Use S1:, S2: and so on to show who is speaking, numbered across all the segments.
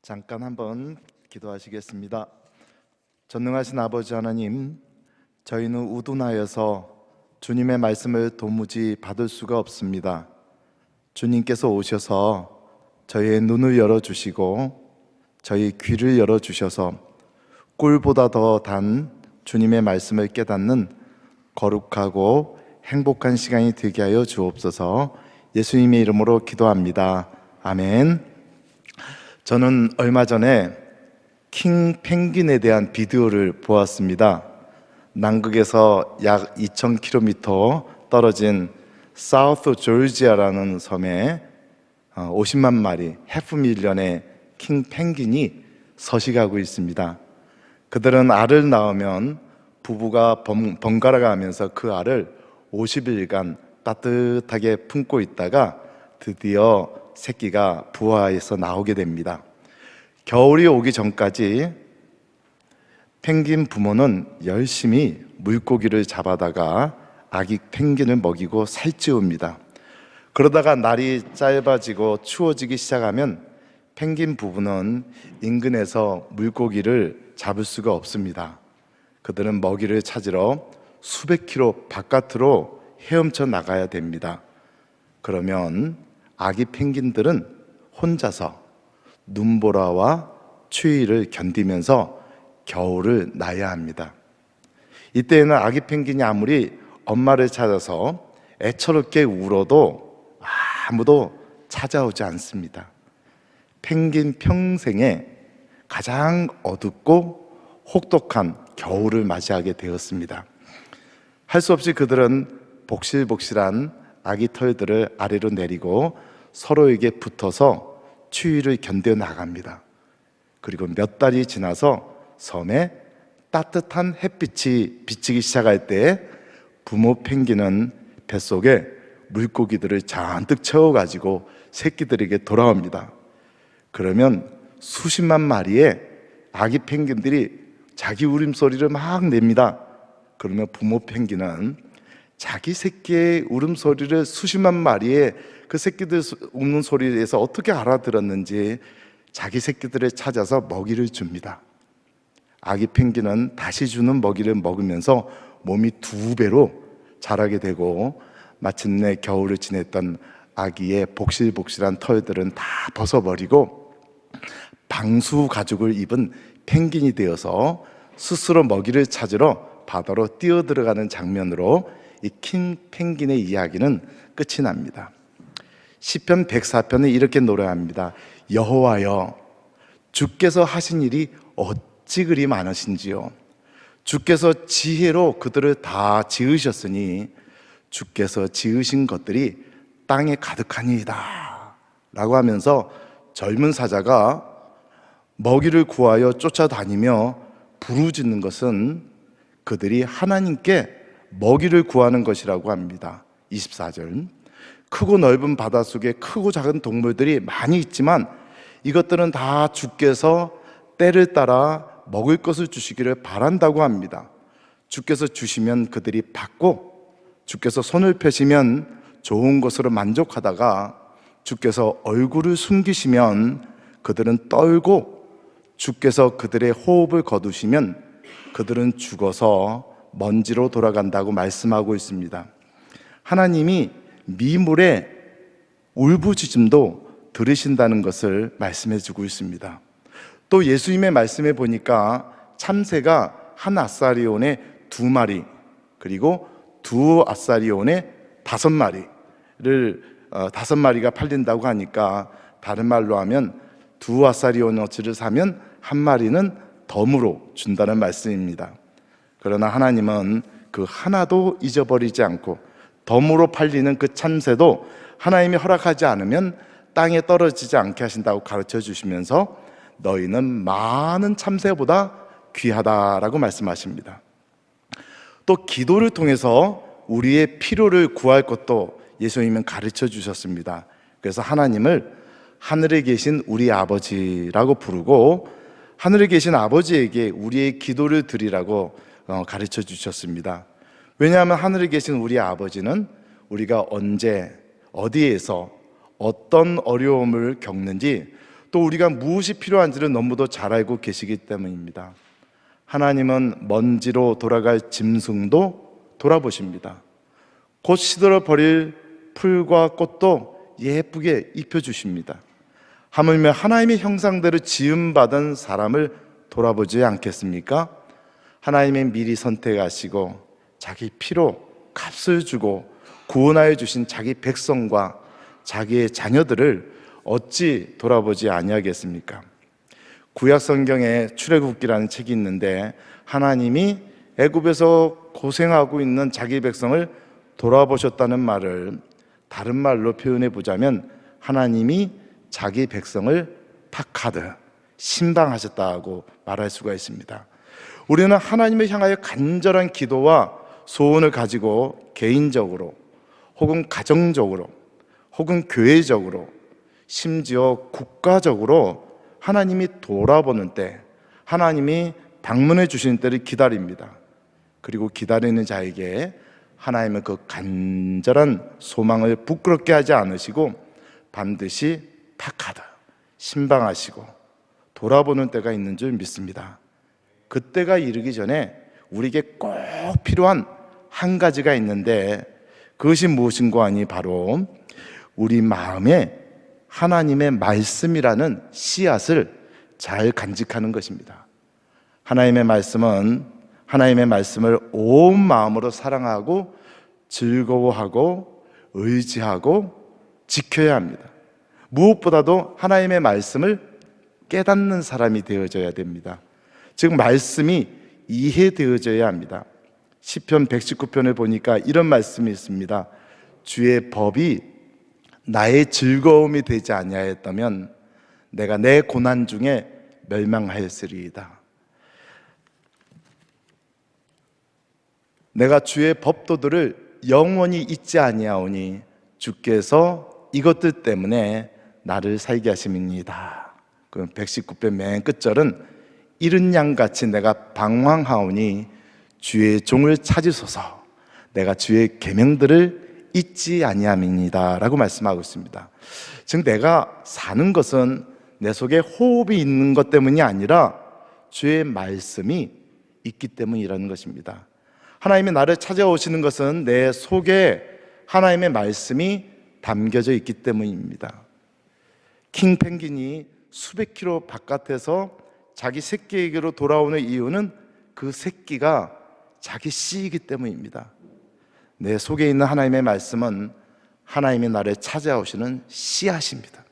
S1: 잠깐 한번 기도하시겠습니다. 전능하신 아버지 하나님, 저희는 우둔하여서 주님의 말씀을 도무지 받을 수가 없습니다. 주님께서 오셔서 저희의 눈을 열어주시고 저희 귀를 열어주셔서 꿀보다 더 단 주님의 말씀을 깨닫는 거룩하고 행복한 시간이 되게 하여 주옵소서. 예수님의 이름으로 기도합니다. 아멘. 저는 얼마 전에 킹 펭귄에 대한 비디오를 보았습니다. 남극에서 약 2,000km 떨어진 사우스 조지아라는 섬에 50만 마리, 해프 밀리언의 킹 펭귄이 서식하고 있습니다. 그들은 알을 낳으면 부부가 번갈아가 하면서 그 알을 50일간 따뜻하게 품고 있다가 드디어 새끼가 부화해서 나오게 됩니다. 겨울이 오기 전까지 펭귄 부모는 열심히 물고기를 잡아다가 아기 펭귄을 먹이고 살찌웁니다. 그러다가 날이 짧아지고 추워지기 시작하면 펭귄 부부는 인근에서 물고기를 잡을 수가 없습니다. 그들은 먹이를 찾으러 수백 킬로 바깥으로 헤엄쳐 나가야 됩니다. 그러면 아기 펭귄들은 혼자서 눈보라와 추위를 견디면서 겨울을 나야 합니다. 이때에는 아기 펭귄이 아무리 엄마를 찾아서 애처롭게 울어도 아무도 찾아오지 않습니다. 펭귄 평생에 가장 어둡고 혹독한 겨울을 맞이하게 되었습니다. 할 수 없이 그들은 복실복실한 아기 털들을 아래로 내리고 서로에게 붙어서 추위를 견뎌 나갑니다. 그리고 몇 달이 지나서 섬에 따뜻한 햇빛이 비치기 시작할 때 부모 펭귄은 뱃속에 물고기들을 잔뜩 채워가지고 새끼들에게 돌아옵니다. 그러면 수십만 마리의 아기 펭귄들이 자기 울음소리를 막 냅니다. 그러면 부모 펭귄은 자기 새끼의 울음소리를 수십만 마리의 그 새끼들 우는 소리에서 어떻게 알아들었는지 자기 새끼들을 찾아서 먹이를 줍니다. 아기 펭귄은 다시 주는 먹이를 먹으면서 몸이 2배로 자라게 되고 마침내 겨울을 지냈던 아기의 복실복실한 털들은 다 벗어버리고 방수 가죽을 입은 펭귄이 되어서 스스로 먹이를 찾으러 바다로 뛰어들어가는 장면으로 이 킹 펭귄의 이야기는 끝이 납니다. 시편 104편은 이렇게 노래합니다. 여호와여, 주께서 하신 일이 어찌 그리 많으신지요. 주께서 지혜로 그들을 다 지으셨으니 주께서 지으신 것들이 땅에 가득하니이다 라고 하면서 젊은 사자가 먹이를 구하여 쫓아다니며 부르짖는 것은 그들이 하나님께 먹이를 구하는 것이라고 합니다. 24절. 크고 넓은 바다 속에 크고 작은 동물들이 많이 있지만 이것들은 다 주께서 때를 따라 먹을 것을 주시기를 바란다고 합니다. 주께서 주시면 그들이 받고 주께서 손을 펴시면 좋은 것으로 만족하다가 주께서 얼굴을 숨기시면 그들은 떨고 주께서 그들의 호흡을 거두시면 그들은 죽어서 먼지로 돌아간다고 말씀하고 있습니다. 하나님이 미물의 울부짖음도 들으신다는 것을 말씀해 주고 있습니다. 또 예수님의 말씀에 보니까 참새가 한 아사리온에 2마리 그리고 2 아사리온에 5마리를 5마리가 팔린다고 하니까 다른 말로 하면 2 아사리온어치를 사면 1마리는 덤으로 준다는 말씀입니다. 그러나 하나님은 그 하나도 잊어버리지 않고 덤으로 팔리는 그 참새도 하나님이 허락하지 않으면 땅에 떨어지지 않게 하신다고 가르쳐 주시면서 너희는 많은 참새보다 귀하다라고 말씀하십니다. 또 기도를 통해서 우리의 필요를 구할 것도 예수님은 가르쳐 주셨습니다. 그래서 하나님을 하늘에 계신 우리 아버지라고 부르고 하늘에 계신 아버지에게 우리의 기도를 드리라고 가르쳐 주셨습니다. 왜냐하면 하늘에 계신 우리 아버지는 우리가 언제 어디에서 어떤 어려움을 겪는지 또 우리가 무엇이 필요한지를 너무도 잘 알고 계시기 때문입니다. 하나님은 먼지로 돌아갈 짐승도 돌아보십니다. 곧 시들어 버릴 풀과 꽃도 예쁘게 입혀주십니다. 하물며 하나님의 형상대로 지음받은 사람을 돌아보지 않겠습니까? 하나님의 미리 선택하시고 자기 피로 값을 주고 구원하여 주신 자기 백성과 자기의 자녀들을 어찌 돌아보지 아니하겠습니까? 구약 성경에 출애굽기라는 책이 있는데 하나님이 애굽에서 고생하고 있는 자기 백성을 돌아보셨다는 말을 다른 말로 표현해 보자면 하나님이 자기 백성을 파카드, 신방하셨다고 말할 수가 있습니다. 우리는 하나님을 향하여 간절한 기도와 소원을 가지고 개인적으로 혹은 가정적으로 혹은 교회적으로 심지어 국가적으로 하나님이 돌아보는 때, 하나님이 방문해 주시는 때를 기다립니다. 그리고 기다리는 자에게 하나님은 그 간절한 소망을 부끄럽게 하지 않으시고 반드시 파카드, 신방하시고 돌아보는 때가 있는 줄 믿습니다. 그때가 이르기 전에 우리에게 꼭 필요한 한 가지가 있는데 그것이 무엇인가 하니 바로 우리 마음에 하나님의 말씀이라는 씨앗을 잘 간직하는 것입니다. 하나님의 말씀은 하나님의 말씀을 온 마음으로 사랑하고 즐거워하고 의지하고 지켜야 합니다. 무엇보다도 하나님의 말씀을 깨닫는 사람이 되어져야 됩니다. 즉 말씀이 이해되어져야 합니다. 시편 119편을 보니까 이런 말씀이 있습니다. 주의 법이 나의 즐거움이 되지 아니하였다면 내가 내 고난 중에 멸망하였으리이다. 내가 주의 법도들을 영원히 잊지 아니하오니 주께서 이것들 때문에 나를 살게 하심이니이다. 그 119편 맨 끝절은 이른 양같이 내가 방황하오니 주의 종을 찾으소서 내가 주의 계명들을 잊지 아니함이니이다 라고 말씀하고 있습니다. 즉 내가 사는 것은 내 속에 호흡이 있는 것 때문이 아니라 주의 말씀이 있기 때문이라는 것입니다. 하나님이 나를 찾아오시는 것은 내 속에 하나님의 말씀이 담겨져 있기 때문입니다. 킹펭귄이 수백 킬로 바깥에서 자기 새끼에게로 돌아오는 이유는 그 새끼가 자기 씨이기 때문입니다. 내 속에 있는 하나님의 말씀은 하나님이 나를 찾아오시는 씨앗입니다.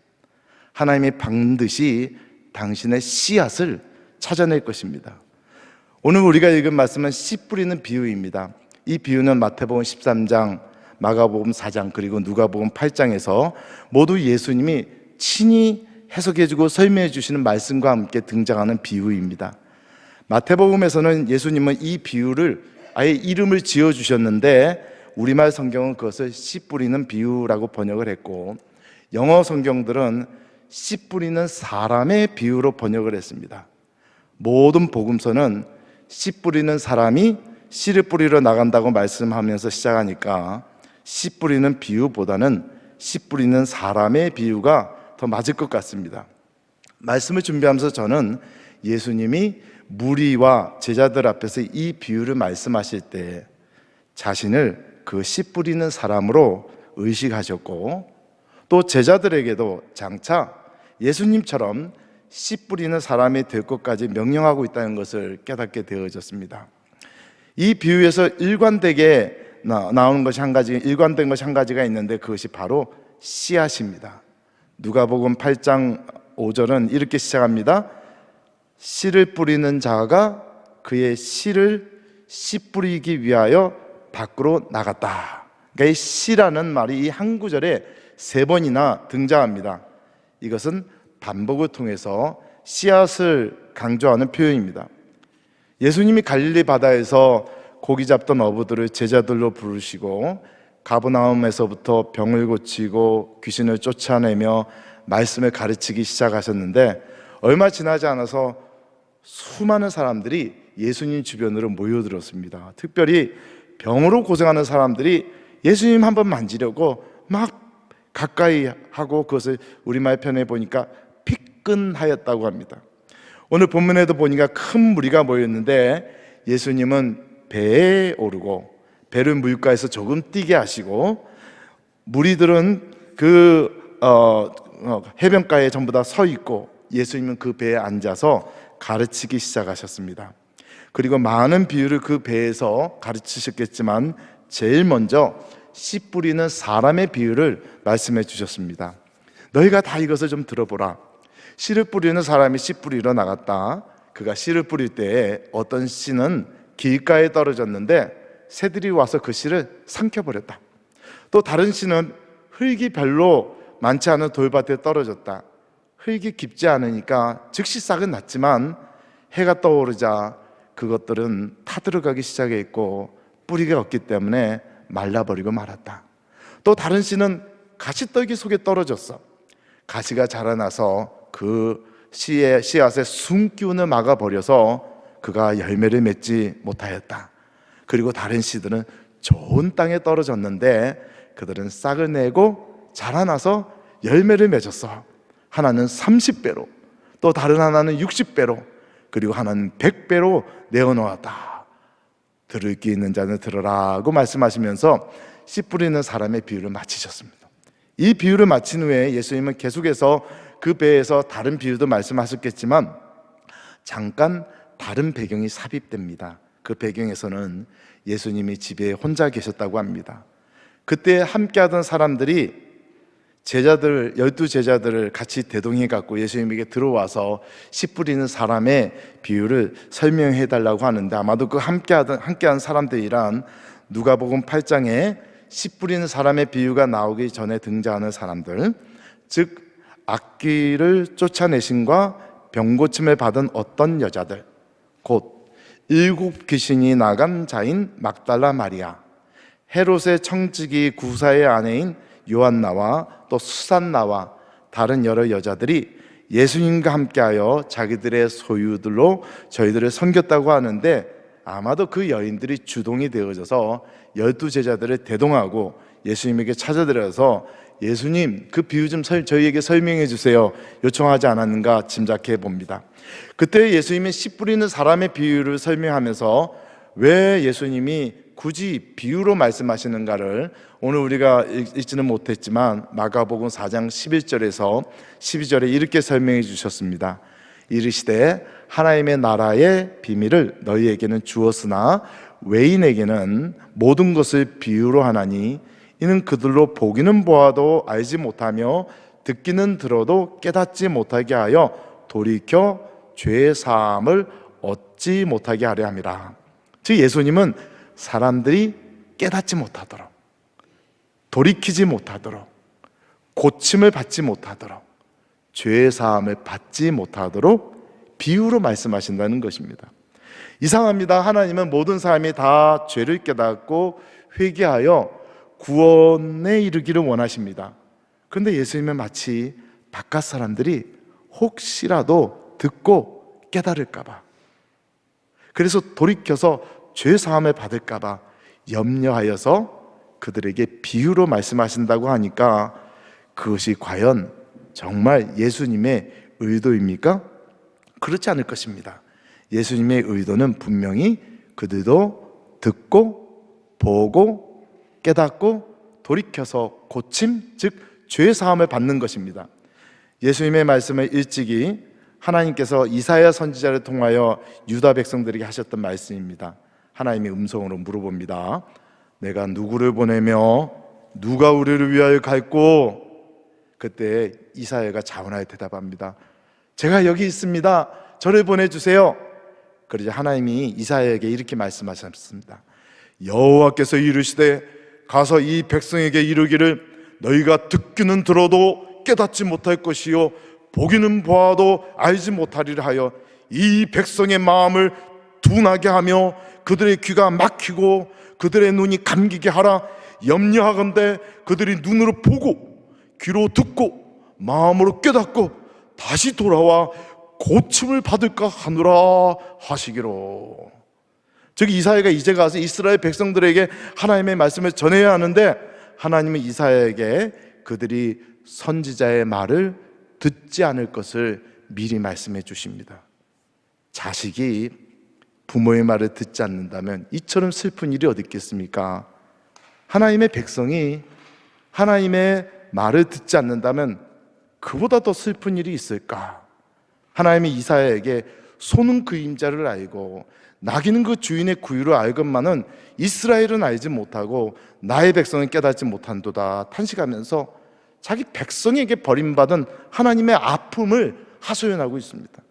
S1: 하나님이 반드시 당신의 씨앗을 찾아낼 것입니다. 오늘 우리가 읽은 말씀은 씨 뿌리는 비유입니다. 이 비유는 마태복음 13장, 마가복음 4장 그리고 누가복음 8장에서 모두 예수님이 친히 해석해주고 설명해 주시는 말씀과 함께 등장하는 비유입니다. 마태복음에서는 예수님은 이 비유를 아예 이름을 지어주셨는데 우리말 성경은 그것을 씨 뿌리는 비유라고 번역을 했고 영어 성경들은 씨 뿌리는 사람의 비유로 번역을 했습니다. 모든 복음서는 씨 뿌리는 사람이 씨를 뿌리러 나간다고 말씀하면서 시작하니까 씨 뿌리는 비유보다는 씨 뿌리는 사람의 비유가 더 맞을 것 같습니다. 말씀을 준비하면서 저는 예수님이 무리와 제자들 앞에서 이 비유를 말씀하실 때 자신을 그 씨 뿌리는 사람으로 의식하셨고 또 제자들에게도 장차 예수님처럼 씨 뿌리는 사람이 될 것까지 명령하고 있다는 것을 깨닫게 되어졌습니다. 이 비유에서 일관되게 나오는 것이 한 가지, 일관된 것이 한 가지가 있는데 그것이 바로 씨앗입니다. 누가복음 8장 5절은 이렇게 시작합니다. 씨를 뿌리는 자가 그의 씨를 씨 뿌리기 위하여 밖으로 나갔다. 그러니까 이 씨라는 말이 이 한 구절에 3번이나 등장합니다. 이것은 반복을 통해서 씨앗을 강조하는 표현입니다. 예수님이 갈릴리 바다에서 고기 잡던 어부들을 제자들로 부르시고 가버나움에서부터 병을 고치고 귀신을 쫓아내며 말씀을 가르치기 시작하셨는데 얼마 지나지 않아서 수많은 사람들이 예수님 주변으로 모여들었습니다. 특별히 병으로 고생하는 사람들이 예수님 한번 만지려고 막 가까이 하고 그것을 우리말 편에 보니까 픽 화끈하였다고 합니다. 오늘 본문에도 보니까 큰 무리가 모였는데 예수님은 배에 오르고 배를 물가에서 조금 뛰게 하시고 무리들은 해변가에 전부 다 서 있고 예수님은 그 배에 앉아서 가르치기 시작하셨습니다. 그리고 많은 비유를 그 배에서 가르치셨겠지만 제일 먼저 씨 뿌리는 사람의 비유를 말씀해 주셨습니다. 너희가 다 이것을 좀 들어보라. 씨를 뿌리는 사람이 씨 뿌리러 나갔다. 그가 씨를 뿌릴 때에 어떤 씨는 길가에 떨어졌는데 새들이 와서 그 씨를 삼켜버렸다. 또 다른 씨는 흙이 별로 많지 않은 돌밭에 떨어졌다. 흙이 깊지 않으니까 즉시 싹은 났지만 해가 떠오르자 그것들은 타들어가기 시작했고 뿌리가 없기 때문에 말라버리고 말았다. 또 다른 씨는 가시떨기 속에 떨어졌어. 가시가 자라나서 그 씨앗의 숨기운을 막아버려서 그가 열매를 맺지 못하였다. 그리고 다른 씨들은 좋은 땅에 떨어졌는데 그들은 싹을 내고 자라나서 열매를 맺었어. 하나는 30배로, 또 다른 하나는 60배로, 그리고 하나는 100배로 내어놓았다. 들을 귀 있는 자는 들으라고 말씀하시면서 씨 뿌리는 사람의 비유를 마치셨습니다. 이 비유를 마친 후에 예수님은 계속해서 그 배에서 다른 비유도 말씀하셨겠지만 잠깐 다른 배경이 삽입됩니다. 그 배경에서는 예수님이 집에 혼자 계셨다고 합니다. 그때 함께하던 사람들이 12제자들을 같이 대동해 갖고 예수님에게 들어와서 씨 뿌리는 사람의 비유를 설명해 달라고 하는데 아마도 그 함께한 사람들이란 누가복음 8장에 씨 뿌리는 사람의 비유가 나오기 전에 등장하는 사람들, 즉 악귀를 쫓아내심과 병고침을 받은 어떤 여자들, 곧 7 귀신이 나간 자인 막달라 마리아, 헤롯의 청지기 구사의 아내인 요한나와 또 수산나와 다른 여러 여자들이 예수님과 함께하여 자기들의 소유들로 저희들을 섬겼다고 하는데 아마도 그 여인들이 주동이 되어져서 12제자들을 대동하고 예수님에게 찾아들어서 예수님 그 비유 좀 저희에게 설명해 주세요 요청하지 않았는가 짐작해 봅니다. 그때 예수님이 씨 뿌리는 사람의 비유를 설명하면서 왜 예수님이 굳이 비유로 말씀하시는가를 오늘 우리가 읽지는 못했지만 마가복음 4장 11절에서 12절에 이렇게 설명해 주셨습니다. 이르시되 하나님의 나라의 비밀을 너희에게는 주었으나 외인에게는 모든 것을 비유로 하나니 이는 그들로 보기는 보아도 알지 못하며 듣기는 들어도 깨닫지 못하게 하여 돌이켜 죄의 사함을 얻지 못하게 하려 함이라. 즉 예수님은 사람들이 깨닫지 못하도록, 돌이키지 못하도록, 고침을 받지 못하도록, 죄의 사함을 받지 못하도록 비유로 말씀하신다는 것입니다. 이상합니다. 하나님은 모든 사람이 다 죄를 깨닫고 회개하여 구원에 이르기를 원하십니다. 그런데 예수님은 마치 바깥 사람들이 혹시라도 듣고 깨달을까 봐, 그래서 돌이켜서 죄 사함을 받을까 봐 염려하여서 그들에게 비유로 말씀하신다고 하니까 그것이 과연 정말 예수님의 의도입니까? 그렇지 않을 것입니다. 예수님의 의도는 분명히 그들도 듣고 보고 깨닫고 돌이켜서 고침, 즉 죄 사함을 받는 것입니다. 예수님의 말씀을 일찍이 하나님께서 이사야 선지자를 통하여 유다 백성들에게 하셨던 말씀입니다. 하나님의 음성으로 물어봅니다. 내가 누구를 보내며 누가 우리를 위하여 갈고? 그때 이사야가 자원하여 대답합니다. 제가 여기 있습니다. 저를 보내주세요. 그러자 하나님이 이사야에게 이렇게 말씀하셨습니다. 여호와께서 이르시되 가서 이 백성에게 이르기를 너희가 듣기는 들어도 깨닫지 못할 것이요 보기는 보아도 알지 못하리라 하여 이 백성의 마음을 둔하게 하며 그들의 귀가 막히고 그들의 눈이 감기게 하라. 염려하건대 그들이 눈으로 보고 귀로 듣고 마음으로 깨닫고 다시 돌아와 고침을 받을까 하노라 하시기로. 즉 이사야가 이제 가서 이스라엘 백성들에게 하나님의 말씀을 전해야 하는데 하나님은 이사야에게 그들이 선지자의 말을 듣지 않을 것을 미리 말씀해 주십니다. 자식이 부모의 말을 듣지 않는다면 이처럼 슬픈 일이 어디 있겠습니까? 하나님의 백성이 하나님의 말을 듣지 않는다면 그보다 더 슬픈 일이 있을까? 하나님이 이사야에게 소는 그림자를 알고 나귀는 그 주인의 구유를 알건만은 이스라엘은 알지 못하고 나의 백성은 깨닫지 못한도다 탄식하면서 자기 백성에게 버림받은 하나님의 아픔을 하소연하고 있습니다.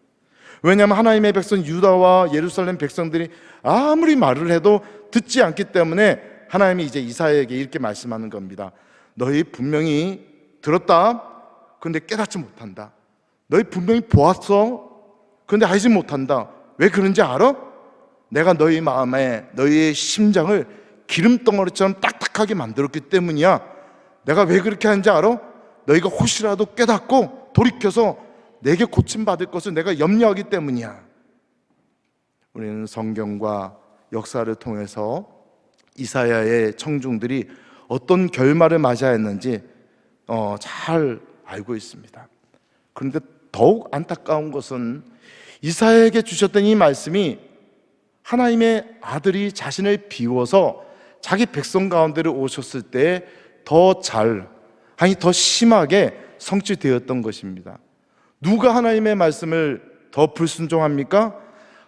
S1: 왜냐하면 하나님의 백성 유다와 예루살렘 백성들이 아무리 말을 해도 듣지 않기 때문에 하나님이 이제 이사야에게 이렇게 말씀하는 겁니다. 너희 분명히 들었다, 그런데 깨닫지 못한다. 너희 분명히 보았어, 그런데 알지 못한다. 왜 그런지 알아? 내가 너희 마음에, 너희의 심장을 기름덩어리처럼 딱딱하게 만들었기 때문이야. 내가 왜 그렇게 하는지 알아? 너희가 혹시라도 깨닫고 돌이켜서 내게 고침받을 것을 내가 염려하기 때문이야. 우리는 성경과 역사를 통해서 이사야의 청중들이 어떤 결말을 맞아야 했는지 잘 알고 있습니다. 그런데 더욱 안타까운 것은 이사야에게 주셨던 이 말씀이 하나님의 아들이 자신을 비워서 자기 백성 가운데로 오셨을 때 더 심하게 성취되었던 것입니다. 누가 하나님의 말씀을 더 불순종합니까?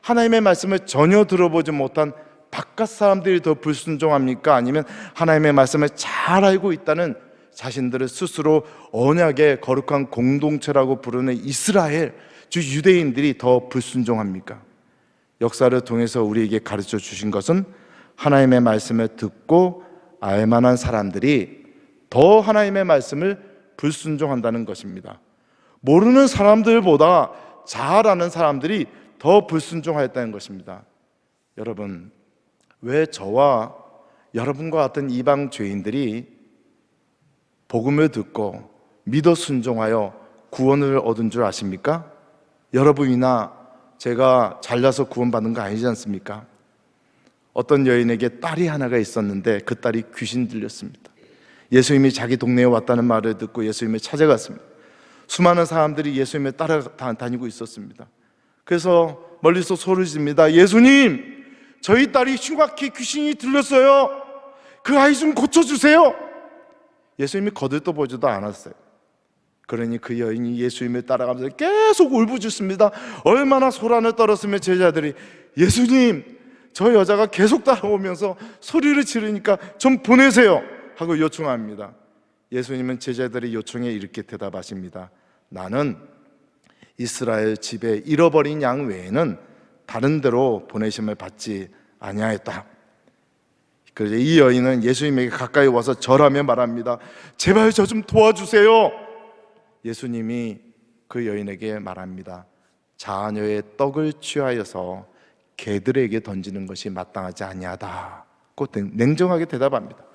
S1: 하나님의 말씀을 전혀 들어보지 못한 바깥 사람들이 더 불순종합니까? 아니면 하나님의 말씀을 잘 알고 있다는 자신들을 스스로 언약의 거룩한 공동체라고 부르는 이스라엘, 즉 유대인들이 더 불순종합니까? 역사를 통해서 우리에게 가르쳐 주신 것은 하나님의 말씀을 듣고 알만한 사람들이 더 하나님의 말씀을 불순종한다는 것입니다. 모르는 사람들보다 잘 아는 사람들이 더 불순종하였다는 것입니다. 여러분, 왜 저와 여러분과 같은 이방 죄인들이 복음을 듣고 믿어 순종하여 구원을 얻은 줄 아십니까? 여러분이나 제가 잘나서 구원받은 거 아니지 않습니까? 어떤 여인에게 딸이 하나가 있었는데 그 딸이 귀신 들렸습니다. 예수님이 자기 동네에 왔다는 말을 듣고 예수님을 찾아갔습니다. 수많은 사람들이 예수님을 따라다니고 있었습니다. 그래서 멀리서 소리를 지릅니다. 예수님, 저희 딸이 심각히 귀신이 들렸어요. 그 아이 좀 고쳐주세요. 예수님이 거들떠보지도 않았어요. 그러니 그 여인이 예수님을 따라가면서 계속 울부짖습니다. 얼마나 소란을 떨었으면 제자들이 예수님, 저 여자가 계속 따라오면서 소리를 지르니까 좀 보내세요 하고 요청합니다. 예수님은 제자들의 요청에 이렇게 대답하십니다. 나는 이스라엘 집에 잃어버린 양 외에는 다른 데로 보내심을 받지 아니하였다. 그래서 이 여인은 예수님에게 가까이 와서 절하며 말합니다. 제발 저 좀 도와주세요. 예수님이 그 여인에게 말합니다. 자녀의 떡을 취하여서 개들에게 던지는 것이 마땅하지 아니하다고 냉정하게 대답합니다.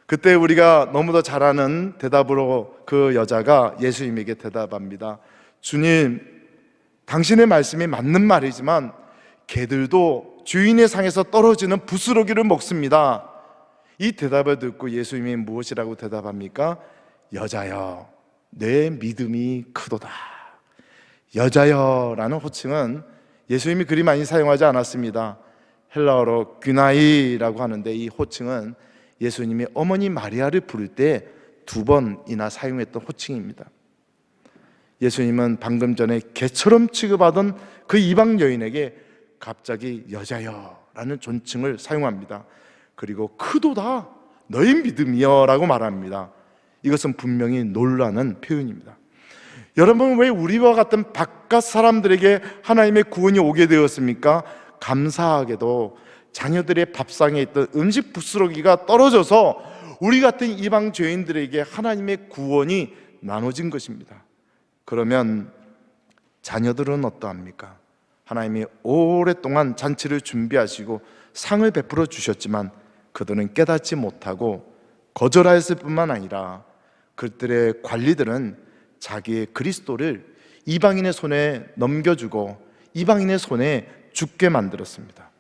S1: 그때 우리가 너무도 잘 아는 대답으로 그 여자가 예수님에게 대답합니다. 주님, 당신의 말씀이 맞는 말이지만 개들도 주인의 상에서 떨어지는 부스러기를 먹습니다. 이 대답을 듣고 예수님이 무엇이라고 대답합니까? 여자여, 내 믿음이 크도다. 여자여라는 호칭은 예수님이 그리 많이 사용하지 않았습니다. 헬라어로 귀나이라고 하는데 이 호칭은 예수님이 어머니 마리아를 부를 때 2번이나 사용했던 호칭입니다. 예수님은 방금 전에 개처럼 취급하던 그 이방 여인에게 갑자기 여자여라는 존칭을 사용합니다. 그리고 크도다, 너희 믿음이여 라고 말합니다. 이것은 분명히 놀라는 표현입니다. 여러분, 왜 우리와 같은 바깥 사람들에게 하나님의 구원이 오게 되었습니까? 감사하게도 자녀들의 밥상에 있던 음식 부스러기가 떨어져서 우리 같은 이방 죄인들에게 하나님의 구원이 나눠진 것입니다. 그러면 자녀들은 어떠합니까? 하나님이 오랫동안 잔치를 준비하시고 상을 베풀어 주셨지만 그들은 깨닫지 못하고 거절하였을 뿐만 아니라 그들의 관리들은 자기의 그리스도를 이방인의 손에 넘겨주고 이방인의 손에 죽게 만들었습니다.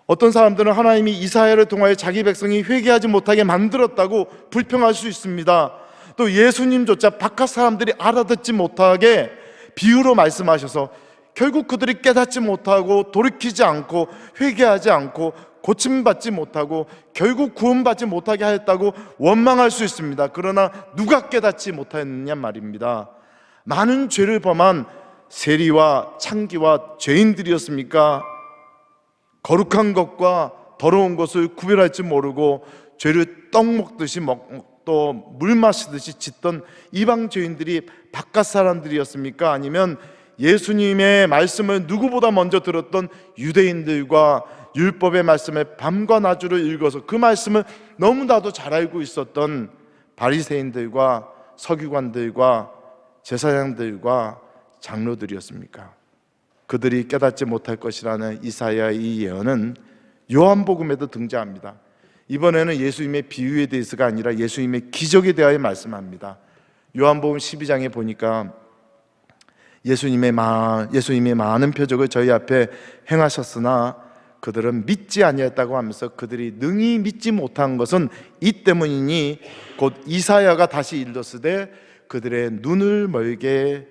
S1: 어떤 사람들은 하나님이 이사야를 통하여 자기 백성이 회개하지 못하게 만들었다고 불평할 수 있습니다. 또 예수님조차 바깥 사람들이 알아듣지 못하게 비유로 말씀하셔서 결국 그들이 깨닫지 못하고 돌이키지 않고 회개하지 않고 고침받지 못하고 결국 구원받지 못하게 하였다고 원망할 수 있습니다. 그러나 누가 깨닫지 못했느냐 말입니다. 많은 죄를 범한 세리와 창기와 죄인들이었습니까? 거룩한 것과 더러운 것을 구별할 줄 모르고 죄를 떡 먹듯이 또 물 마시듯이 짓던 이방 죄인들이 바깥 사람들이었습니까? 아니면 예수님의 말씀을 누구보다 먼저 들었던 유대인들과 율법의 말씀을 밤과 낮으로 읽어서 그 말씀을 너무나도 잘 알고 있었던 바리새인들과 서기관들과 제사장들과 장로들이었습니까? 그들이 깨닫지 못할 것이라는 이사야의 이 예언은 요한복음에도 등장합니다. 이번에는 예수님의 비유에 대해서가 아니라 예수님의 기적에 대하여 말씀합니다. 요한복음 12장에 보니까 예수님의 많은 표적을 저희 앞에 행하셨으나 그들은 믿지 아니했다고 하면서 그들이 능히 믿지 못한 것은 이 때문이니 곧 이사야가 다시 일렀으되 그들의 눈을 멀게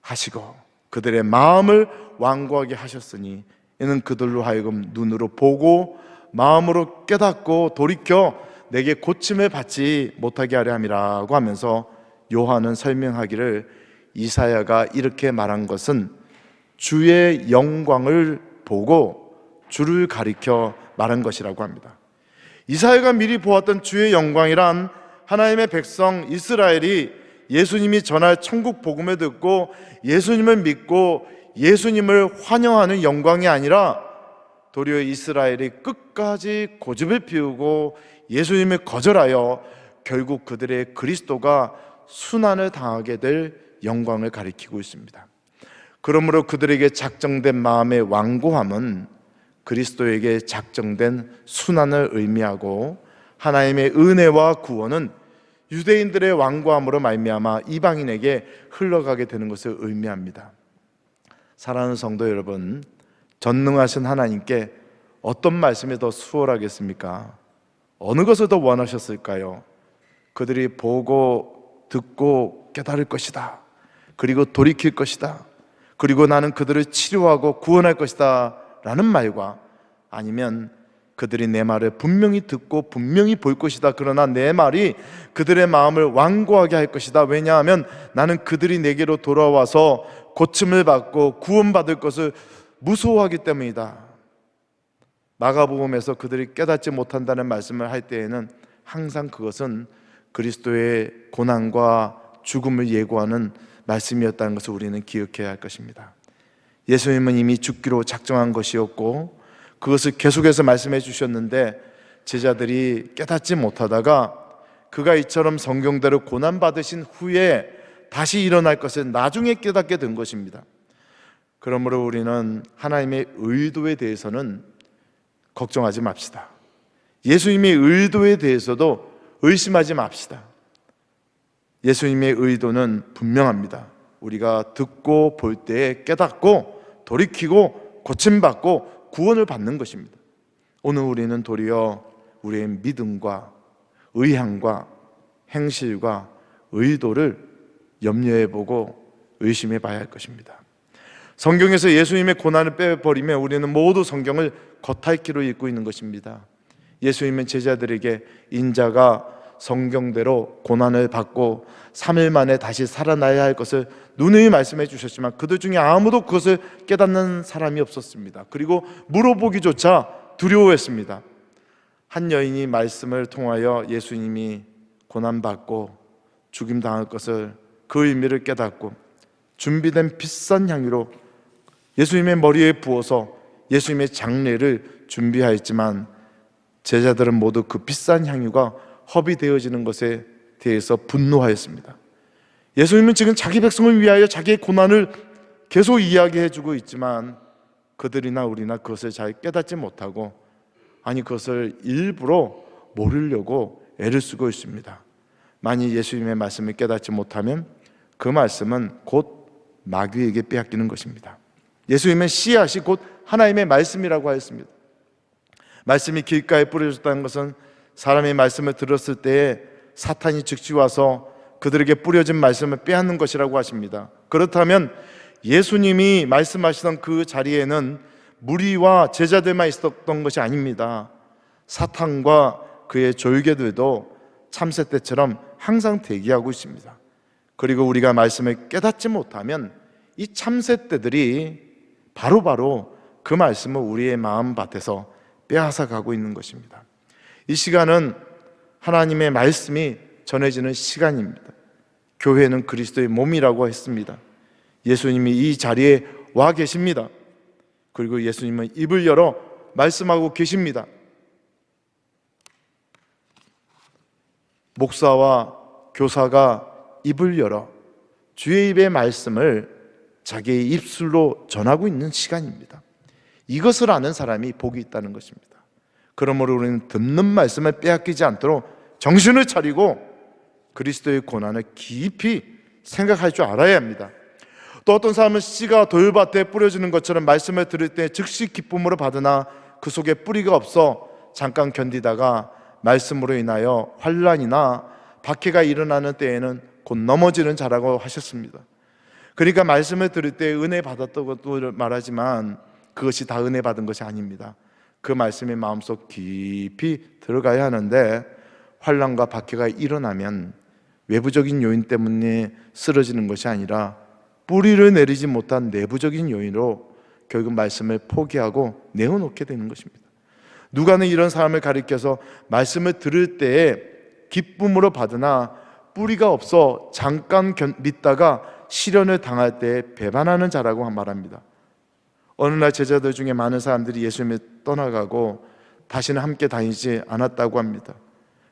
S1: 하시고 그들의 마음을 완고하게 하셨으니 이는 그들로 하여금 눈으로 보고 마음으로 깨닫고 돌이켜 내게 고침을 받지 못하게 하려 함이라고 하면서 요한은 설명하기를 이사야가 이렇게 말한 것은 주의 영광을 보고 주를 가리켜 말한 것이라고 합니다. 이사야가 미리 보았던 주의 영광이란 하나님의 백성 이스라엘이 예수님이 전할 천국 복음을 듣고 예수님을 믿고 예수님을 환영하는 영광이 아니라 도리어 이스라엘이 끝까지 고집을 피우고 예수님을 거절하여 결국 그들의 그리스도가 순환을 당하게 될 영광을 가리키고 있습니다. 그러므로 그들에게 작정된 마음의 완고함은 그리스도에게 작정된 순환을 의미하고 하나님의 은혜와 구원은 유대인들의 완고함으로 말미암아 이방인에게 흘러가게 되는 것을 의미합니다. 사랑하는 성도 여러분, 전능하신 하나님께 어떤 말씀이 더 수월하겠습니까? 어느 것을 더 원하셨을까요? 그들이 보고 듣고 깨달을 것이다. 그리고 돌이킬 것이다. 그리고 나는 그들을 치료하고 구원할 것이다 라는 말과 아니면 그들이 내 말을 분명히 듣고 분명히 볼 것이다. 그러나 내 말이 그들의 마음을 완고하게 할 것이다. 왜냐하면 나는 그들이 내게로 돌아와서 고침을 받고 구원받을 것을 무서워하기 때문이다. 마가복음에서 그들이 깨닫지 못한다는 말씀을 할 때에는 항상 그것은 그리스도의 고난과 죽음을 예고하는 말씀이었다는 것을 우리는 기억해야 할 것입니다. 예수님은 이미 죽기로 작정한 것이었고 그것을 계속해서 말씀해 주셨는데 제자들이 깨닫지 못하다가 그가 이처럼 성경대로 고난받으신 후에 다시 일어날 것을 나중에 깨닫게 된 것입니다. 그러므로 우리는 하나님의 의도에 대해서는 걱정하지 맙시다. 예수님의 의도에 대해서도 의심하지 맙시다. 예수님의 의도는 분명합니다. 우리가 듣고 볼 때에 깨닫고 돌이키고 고침받고 구원을 받는 것입니다. 오늘 우리는 도리어 우리의 믿음과 의향과 행실과 의도를 염려해보고 의심해봐야 할 것입니다. 성경에서 예수님의 고난을 빼버리면 우리는 모두 성경을 겉핥기로 읽고 있는 것입니다. 예수님은 제자들에게 인자가 성경대로 고난을 받고 3일 만에 다시 살아나야 할 것을 누누이 말씀해 주셨지만 그들 중에 아무도 그것을 깨닫는 사람이 없었습니다. 그리고 물어보기조차 두려워했습니다. 한 여인이 말씀을 통하여 예수님이 고난받고 죽임당할 것을 그 의미를 깨닫고 준비된 비싼 향유로 예수님의 머리에 부어서 예수님의 장례를 준비하였지만 제자들은 모두 그 비싼 향유가 허비되어지는 것에 대해서 분노하였습니다. 예수님은 지금 자기 백성을 위하여 자기의 고난을 계속 이야기해주고 있지만 그들이나 우리나 그것을 잘 깨닫지 못하고 아니 그것을 일부러 모르려고 애를 쓰고 있습니다. 만일 예수님의 말씀을 깨닫지 못하면 그 말씀은 곧 마귀에게 빼앗기는 것입니다. 예수님은 씨앗이 곧 하나님의 말씀이라고 하였습니다. 말씀이 길가에 뿌려졌다는 것은 사람의 말씀을 들었을 때에 사탄이 즉시 와서 그들에게 뿌려진 말씀을 빼앗는 것이라고 하십니다. 그렇다면 예수님이 말씀하시던 그 자리에는 무리와 제자들만 있었던 것이 아닙니다. 사탄과 그의 졸개들도 참새 때처럼 항상 대기하고 있습니다. 그리고 우리가 말씀을 깨닫지 못하면 이 참새 떼들이 바로바로 그 말씀을 우리의 마음밭에서 빼앗아 가고 있는 것입니다. 이 시간은 하나님의 말씀이 전해지는 시간입니다. 교회는 그리스도의 몸이라고 했습니다. 예수님이 이 자리에 와 계십니다. 그리고 예수님은 입을 열어 말씀하고 계십니다. 목사와 교사가 입을 열어 주의 입의 말씀을 자기의 입술로 전하고 있는 시간입니다. 이것을 아는 사람이 복이 있다는 것입니다. 그러므로 우리는 듣는 말씀을 빼앗기지 않도록 정신을 차리고 그리스도의 고난을 깊이 생각할 줄 알아야 합니다. 또 어떤 사람은 씨가 돌밭에 뿌려지는 것처럼 말씀을 들을 때 즉시 기쁨으로 받으나 그 속에 뿌리가 없어 잠깐 견디다가 말씀으로 인하여 환난이나 박해가 일어나는 때에는 곧 넘어지는 자라고 하셨습니다. 그러니까 말씀을 들을 때 은혜 받았다고 말하지만 그것이 다 은혜 받은 것이 아닙니다. 그 말씀이 마음속 깊이 들어가야 하는데 환난과 박해가 일어나면 외부적인 요인 때문에 쓰러지는 것이 아니라 뿌리를 내리지 못한 내부적인 요인으로 결국 말씀을 포기하고 내어놓게 되는 것입니다. 누가는 이런 사람을 가리켜서 말씀을 들을 때에 기쁨으로 받으나 뿌리가 없어 잠깐 믿다가 시련을 당할 때 배반하는 자라고 말합니다. 어느 날 제자들 중에 많은 사람들이 예수님을 떠나가고 다시는 함께 다니지 않았다고 합니다.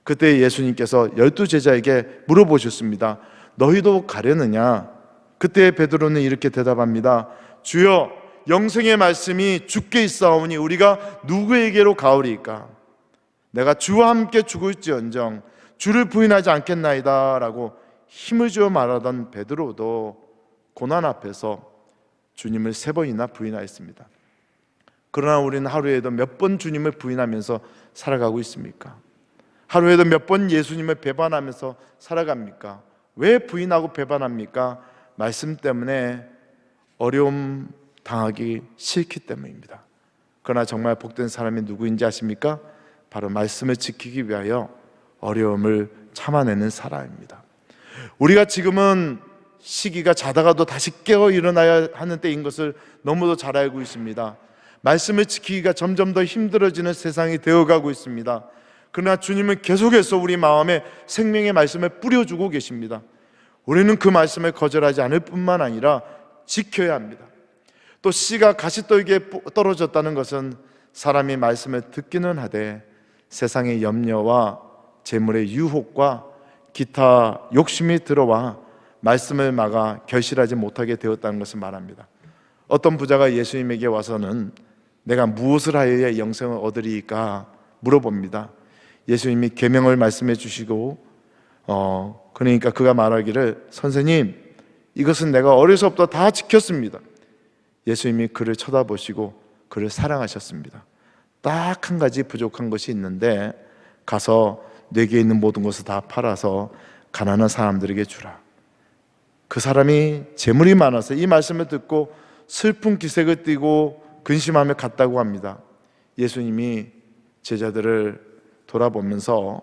S1: 그때 예수님께서 12제자에게 물어보셨습니다. 너희도 가려느냐? 그때 베드로는 이렇게 대답합니다. 주여, 영생의 말씀이 주께 있사오니 우리가 누구에게로 가오리이까? 내가 주와 함께 죽을지언정 주를 부인하지 않겠나이다 라고 힘을 주어 말하던 베드로도 고난 앞에서 주님을 3번이나 부인하였습니다. 그러나 우리는 하루에도 몇 번 주님을 부인하면서 살아가고 있습니까? 하루에도 몇 번 예수님을 배반하면서 살아갑니까? 왜 부인하고 배반합니까? 말씀 때문에 어려움 당하기 싫기 때문입니다. 그러나 정말 복된 사람이 누구인지 아십니까? 바로 말씀을 지키기 위하여 어려움을 참아내는 사람입니다. 우리가 지금은 시기가 자다가도 다시 깨어 일어나야 하는 때인 것을 너무도 잘 알고 있습니다. 말씀을 지키기가 점점 더 힘들어지는 세상이 되어가고 있습니다. 그러나 주님은 계속해서 우리 마음에 생명의 말씀을 뿌려주고 계십니다. 우리는 그 말씀을 거절하지 않을 뿐만 아니라 지켜야 합니다. 또 씨가 가시떨기에 떨어졌다는 것은 사람이 말씀을 듣기는 하되 세상의 염려와 재물의 유혹과 기타 욕심이 들어와 말씀을 막아 결실하지 못하게 되었다는 것을 말합니다. 어떤 부자가 예수님에게 와서는 내가 무엇을 하여야 영생을 얻으리까 물어봅니다. 예수님이 계명을 말씀해 주시고 그러니까 그가 말하기를 선생님 이것은 내가 어려서부터 다 지켰습니다. 예수님이 그를 쳐다보시고 그를 사랑하셨습니다. 딱 한 가지 부족한 것이 있는데 가서 내게 있는 모든 것을 다 팔아서 가난한 사람들에게 주라. 그 사람이 재물이 많아서 이 말씀을 듣고 슬픈 기색을 띠고 근심하며 갔다고 합니다. 예수님이 제자들을 돌아보면서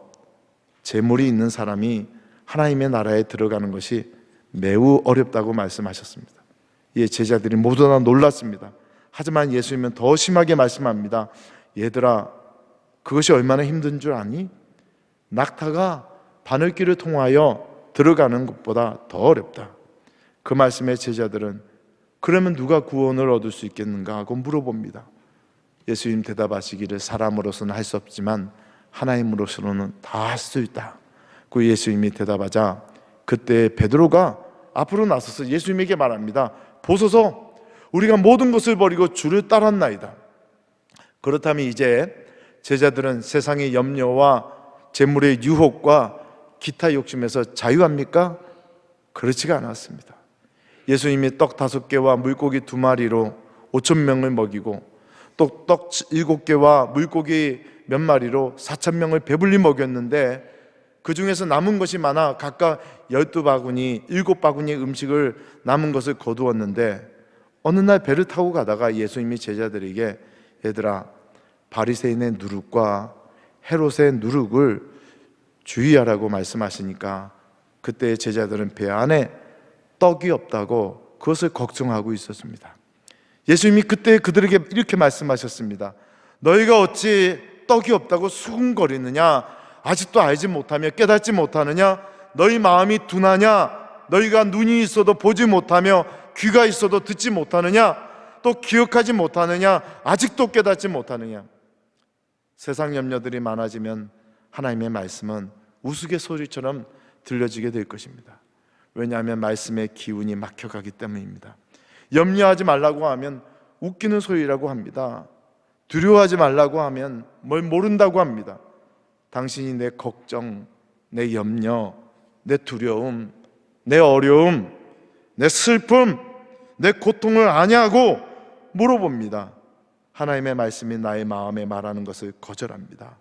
S1: 재물이 있는 사람이 하나님의 나라에 들어가는 것이 매우 어렵다고 말씀하셨습니다. 예, 제자들이 모두 다 놀랐습니다. 하지만 예수님은 더 심하게 말씀합니다. 얘들아, 그것이 얼마나 힘든 줄 아니? 낙타가 바늘길을 통하여 들어가는 것보다 더 어렵다. 그 말씀에 제자들은 그러면 누가 구원을 얻을 수 있겠는가 하고 물어봅니다. 예수님 대답하시기를 사람으로서는 할 수 없지만 하나님으로서는 다 할 수 있다. 그 예수님이 대답하자 그때 베드로가 앞으로 나서서 예수님에게 말합니다. 보소서, 우리가 모든 것을 버리고 주를 따랐나이다. 그렇다면 이제 제자들은 세상의 염려와 재물의 유혹과 기타 욕심에서 자유합니까? 그렇지가 않았습니다. 예수님이 떡 5개와 물고기 2마리로 5,000명을 먹이고 또 떡 7개와 물고기 몇 마리로 4,000명을 배불리 먹였는데 그 중에서 남은 것이 많아 각각 12바구니 7바구니의 음식을 남은 것을 거두었는데 어느 날 배를 타고 가다가 예수님이 제자들에게 얘들아, 바리새인의 누룩과 헤롯의 누룩을 주의하라고 말씀하시니까 그때 제자들은 배 안에 떡이 없다고 그것을 걱정하고 있었습니다. 예수님이 그때 그들에게 이렇게 말씀하셨습니다. 너희가 어찌 떡이 없다고 수군거리느냐? 아직도 알지 못하며 깨닫지 못하느냐? 너희 마음이 둔하냐? 너희가 눈이 있어도 보지 못하며 귀가 있어도 듣지 못하느냐? 또 기억하지 못하느냐? 아직도 깨닫지 못하느냐? 세상 염려들이 많아지면 하나님의 말씀은 우스갯소리처럼 들려지게 될 것입니다. 왜냐하면 말씀의 기운이 막혀가기 때문입니다. 염려하지 말라고 하면 웃기는 소리라고 합니다. 두려워하지 말라고 하면 뭘 모른다고 합니다. 당신이 내 걱정, 내 염려, 내 두려움, 내 어려움, 내 슬픔, 내 고통을 아냐고 물어봅니다. 하나님의 말씀이 나의 마음에 말하는 것을 거절합니다.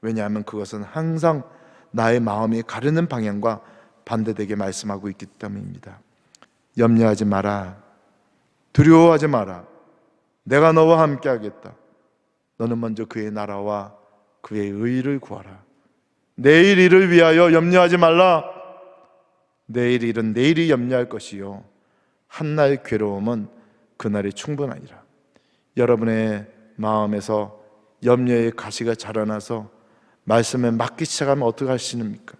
S1: 왜냐하면 그것은 항상 나의 마음이 가르는 방향과 반대되게 말씀하고 있기 때문입니다. 염려하지 마라. 두려워하지 마라. 내가 너와 함께 하겠다. 너는 먼저 그의 나라와 그의 의를 구하라. 내일 일을 위하여 염려하지 말라. 내일 일은 내일이 염려할 것이요 한날 괴로움은 그날이 충분하니라. 여러분의 마음에서 염려의 가시가 자라나서 말씀에 맞기 시작하면 어떻게 하시는입니까?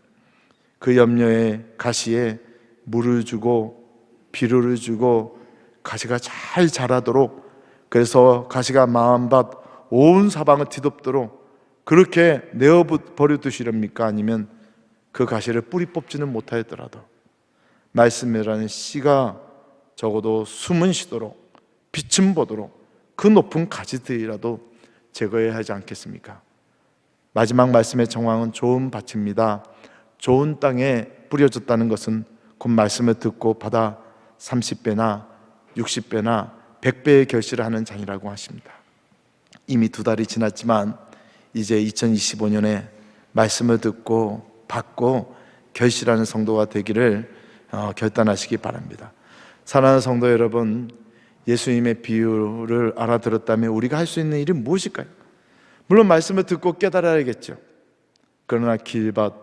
S1: 그 염려의 가시에 물을 주고 비료를 주고 가시가 잘 자라도록, 그래서 가시가 마음밭 온 사방을 뒤덮도록 그렇게 내어버려 두시렵니까? 아니면 그 가시를 뿌리 뽑지는 못하였더라도 말씀이라는 씨가 적어도 숨은 쉬도록 빛은 보도록 그 높은 가지들이라도 제거해야 하지 않겠습니까? 마지막 말씀의 정황은 좋은 밭입니다. 좋은 땅에 뿌려졌다는 것은 곧 말씀을 듣고 받아 30배나 60배나 100배의 결실을 하는 자니라고 하십니다. 이미 2달이 지났지만 이제 2025년에 말씀을 듣고 받고 결실하는 성도가 되기를 결단하시기 바랍니다. 사랑하는 성도 여러분, 예수님의 비유를 알아들었다면 우리가 할 수 있는 일이 무엇일까요? 물론 말씀을 듣고 깨달아야겠죠. 그러나 길밭,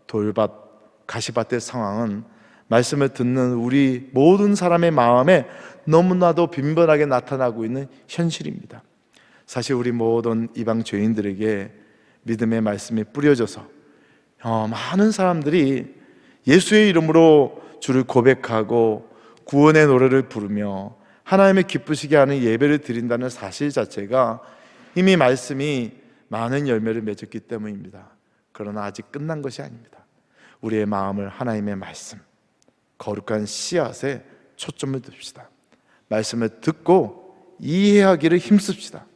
S1: 돌밭, 가시밭의 상황은 말씀을 듣는 우리 모든 사람의 마음에 너무나도 빈번하게 나타나고 있는 현실입니다. 사실 우리 모든 이방 죄인들에게 믿음의 말씀이 뿌려져서 많은 사람들이 예수의 이름으로 주를 고백하고 구원의 노래를 부르며 하나님의 기쁘시게 하는 예배를 드린다는 사실 자체가 이미 말씀이 많은 열매를 맺었기 때문입니다. 그러나 아직 끝난 것이 아닙니다. 우리의 마음을 하나님의 말씀, 거룩한 씨앗에 초점을 둡시다. 말씀을 듣고 이해하기를 힘씁시다.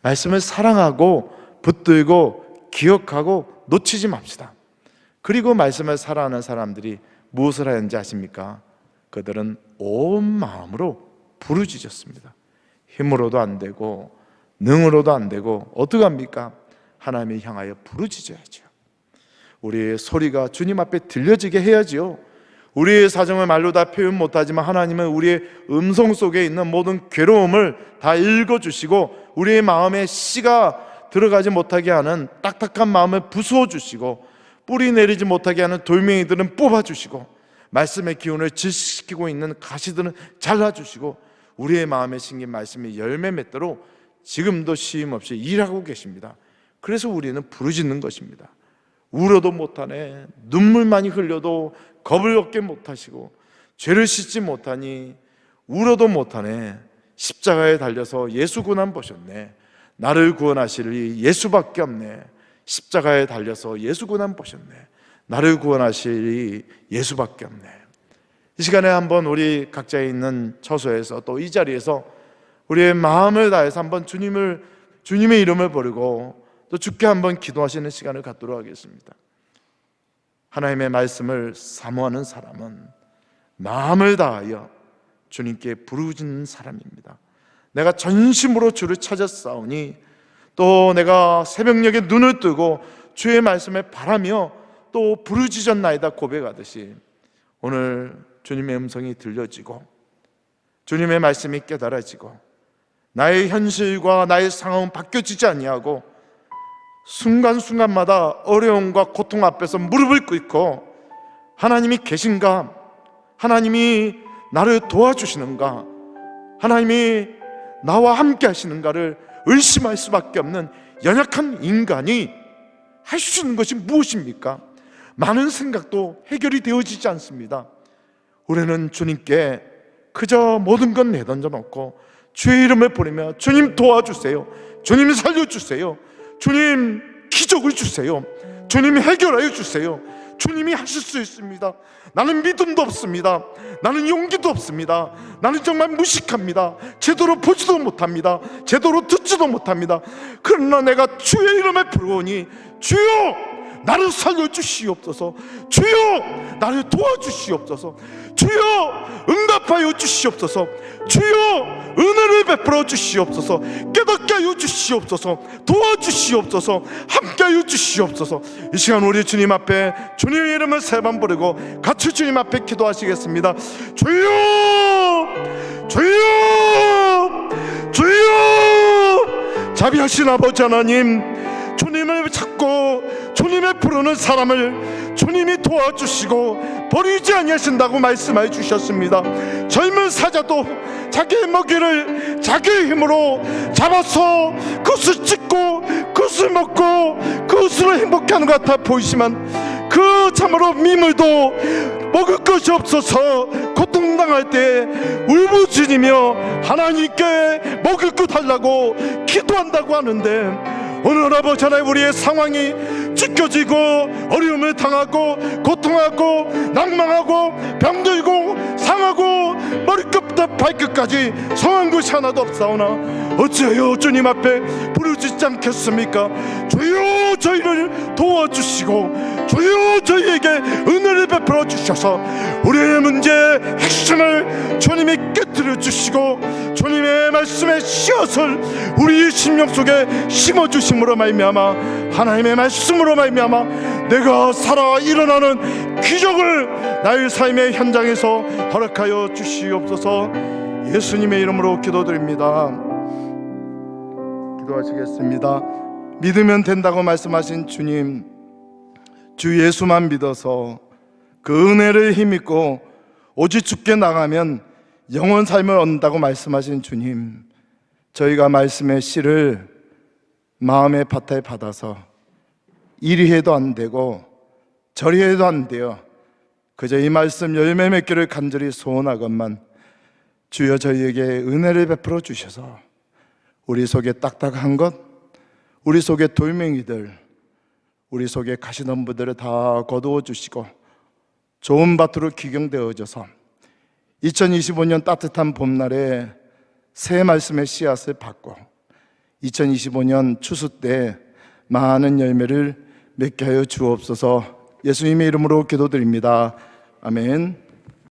S1: 말씀을 사랑하고 붙들고 기억하고 놓치지 맙시다. 그리고 말씀을 사랑하는 사람들이 무엇을 하는지 아십니까? 그들은 온 마음으로 부르짖었습니다. 힘으로도 안 되고 능으로도 안 되고 어떻게 합니까? 하나님을 향하여 부르짖어야죠. 우리의 소리가 주님 앞에 들려지게 해야지요. 우리의 사정을 말로 다 표현 못하지만 하나님은 우리의 음성 속에 있는 모든 괴로움을 다 읽어주시고 우리의 마음에 씨가 들어가지 못하게 하는 딱딱한 마음을 부수어주시고 뿌리 내리지 못하게 하는 돌멩이들은 뽑아주시고 말씀의 기운을 질식시키고 있는 가시들은 잘라주시고 우리의 마음에 심긴 말씀이 열매 맺도록 지금도 쉼 없이 일하고 계십니다. 그래서 우리는 부르짖는 것입니다. 울어도 못하네, 눈물 많이 흘려도 겁을 얻게 못하시고 죄를 씻지 못하니 울어도 못하네, 십자가에 달려서 예수 고난 보셨네, 나를 구원하실 예수밖에 없네, 십자가에 달려서 예수 고난 보셨네, 나를 구원하실 예수밖에 없네. 이 시간에 한번 우리 각자 있는 처소에서 또 이 자리에서 우리의 마음을 다해서 한번 주님의 이름을 부르고 또 주께 한번 기도하시는 시간을 갖도록 하겠습니다. 하나님의 말씀을 사모하는 사람은 마음을 다하여 주님께 부르짖는 사람입니다. 내가 전심으로 주를 찾았사오니 또 내가 새벽녘에 눈을 뜨고 주의 말씀을 바라며 또 부르짖었나이다 고백하듯이
S2: 오늘 주님의 음성이 들려지고 주님의 말씀이 깨달아지고 나의 현실과 나의 상황은 바뀌어지지 아니하고 순간순간마다 어려움과 고통 앞에서 무릎을 꿇고 하나님이 계신가? 하나님이 나를 도와주시는가? 하나님이 나와 함께 하시는가를 의심할 수밖에 없는 연약한 인간이 할 수 있는 것이 무엇입니까? 많은 생각도 해결이 되어지지 않습니다. 우리는 주님께 그저 모든 것 내던져 놓고 주의 이름을 부르며 주님 도와주세요, 주님 살려주세요, 주님 기적을 주세요, 주님 해결하여 주세요. 주님이 하실 수 있습니다. 나는 믿음도 없습니다. 나는 용기도 없습니다. 나는 정말 무식합니다. 제대로 보지도 못합니다. 제대로 듣지도 못합니다. 그러나 내가 주의 이름을 부르니 주여 나를 살려주시옵소서, 주여 나를 도와주시옵소서, 주여 응답하여 주시옵소서, 주여 은혜를 베풀어 주시옵소서, 깨닫게 하여 주시옵소서, 도와주시옵소서, 함께 하여 주시옵소서. 이 시간 우리 주님 앞에 주님의 이름을 세 번 부르고 같이 주님 앞에 기도하시겠습니다. 주여 주여 주여. 자비하신 아버지 하나님, 주님을 찾고 주님을 부르는 사람을 주님이 도와주시고 버리지 아니하신다고 말씀해 주셨습니다. 젊은 사자도 자기의 먹이를 자기의 힘으로 잡아서 그것을 찢고 그것을 먹고 그것으로 행복해하는 것 같아 보이지만 그 참으로 미물도 먹을 것이 없어서 고통당할 때 울부짖으며 하나님께 먹을 것 달라고 기도한다고 하는데, 오늘 아버지 하나님, 우리의 상황이 찢겨지고 어려움을 당하고 고통하고 낭망하고 병들고 상하고 머리끝부터 발끝까지 성한 것이 하나도 없사오나 어찌하여 주님 앞에 부르짖지 않겠습니까? 주여 저희를 도와주시고 주여 저희에게 은혜를 베풀어 주셔서 우리의 문제 핵심을 주님이 깨뜨려 주시고 주님의 말씀의 씨앗을 우리의 심령 속에 심어주심으로 말미암아 하나님의 말씀으로 말미암아 내가 살아 일어나는 기적을 나의 삶의 현장에서 허락하여 주시옵소서. 예수님의 이름으로 기도드립니다. 기도하시겠습니다. 믿으면 된다고 말씀하신 주님, 주 예수만 믿어서 그 은혜를 힘입고 오직 주께 나가면 영원 삶을 얻는다고 말씀하신 주님, 저희가 말씀의 씨를 마음의 밭에 받아서 이리 해도 안 되고 저리 해도 안 돼요. 그저 이 말씀 열매 맺기를 간절히 소원하건만 주여 저희에게 은혜를 베풀어 주셔서 우리 속에 딱딱한 것, 우리 속에 돌멩이들, 우리 속에 가시덤불들을 다 거두어 주시고 좋은 밭으로 기경되어져서 2025년 따뜻한 봄날에 새 말씀의 씨앗을 받고 2025년 추수 때 많은 열매를 맺게 하여 주옵소서. 예수님의 이름으로 기도드립니다. 아멘.